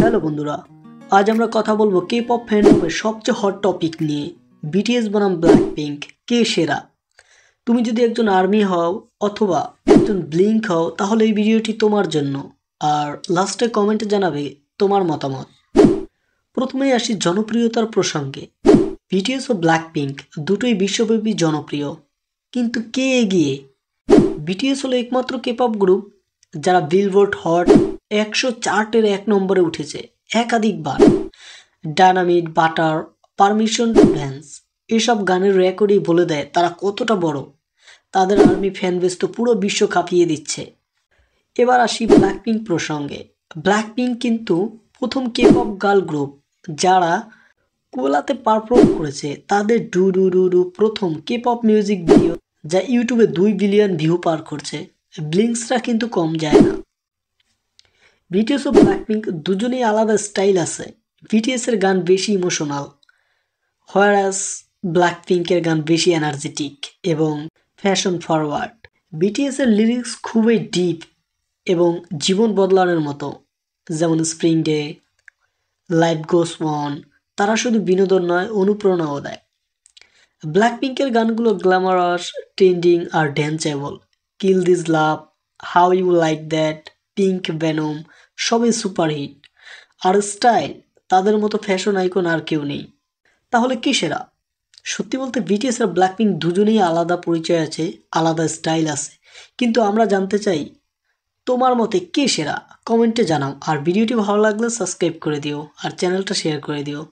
Hello বন্ধুরা, আজ আমরা কথা বলবো কে পপ ফ্যান্ডমের সবচেয়ে হট টপিক নিয়ে। বিটিএস বনাম ব্ল্যাকপিঙ্ক, কে সেরা? তুমি যদি একজন আর্মি হও অথবা একজন ব্লিঙ্ক হও তাহলে এই ভিডিওটি তোমার জন্য। আর লাস্টে কমেন্টে জানাবে তোমার মতামত। প্রথমেই আসি জনপ্রিয়তার প্রসঙ্গে। বিটিএস ও ব্ল্যাকপিঙ্ক দুটোই বিশ্বব্যাপী জনপ্রিয়, কিন্তু কে এগিয়ে? বিটিএস হলো একমাত্র কে পপ গ্রুপ যারা বিলবোর্ড হট 100 চার্টের 1 নম্বরে উঠেছে একাধিকবার। ডায়নামিট, বাটার, পারমিশন টু ড্যান্স এসব গানের রেকর্ডই বলে দেয় তারা কতটা বড়। তাদের আর্মি ফ্যানবেস তো পুরো বিশ্ব কাঁপিয়ে দিচ্ছে। এবার আসি ব্ল্যাকপিঙ্ক প্রসঙ্গে। ব্ল্যাকপিঙ্ক কিন্তু প্রথম কে পপ গার্ল গ্রুপ যারা কোলাতে পারফর্ম করেছে। তাদের ডু ডু ডু ডু প্রথম কে পপ মিউজিক ভিডিও যা ইউটিউবে 2 বিলিয়ন ভিউ পার করছে। ব্লিঙ্কসরা কিন্তু কম যায় না। বিটিএস ও ব্ল্যাকপিঙ্ক দুজনেই আলাদা স্টাইল আছে। বিটিএস এর গান বেশি ইমোশনাল, হোয়ারাস ব্ল্যাকপিঙ্কের গান বেশি এনার্জেটিক এবং ফ্যাশন ফরওয়ার্ড। বিটিএস এর লিরিক্স খুবই ডিপ এবং জীবন বদলানোর মতো, যেমন spring day, life goes on. তারা শুধু বিনোদন নয়, অনুপ্রেরণাও দেয়। ব্ল্যাকপিঙ্কের গানগুলো গ্ল্যামারাস, ট্রেন্ডিং আর danceable. Kill this love, how you like that, pink venom সবই সুপারহিট। আর স্টাইল, তাদের মতো ফ্যাশন আইকন আর কেউ নেই। তাহলে কি সেরা? সত্যি বলতে বিটিএস আর ব্ল্যাকপিঙ্ক দুজনেই আলাদা পরিচয় আছে, আলাদা স্টাইল আছে, কিন্তু আমরা জানতে চাই তোমার মতে কে সেরা? কমেন্টে জানাও। আর ভিডিওটি ভালো লাগলে সাবস্ক্রাইব করে দিও আর চ্যানেলটা শেয়ার করে দিও।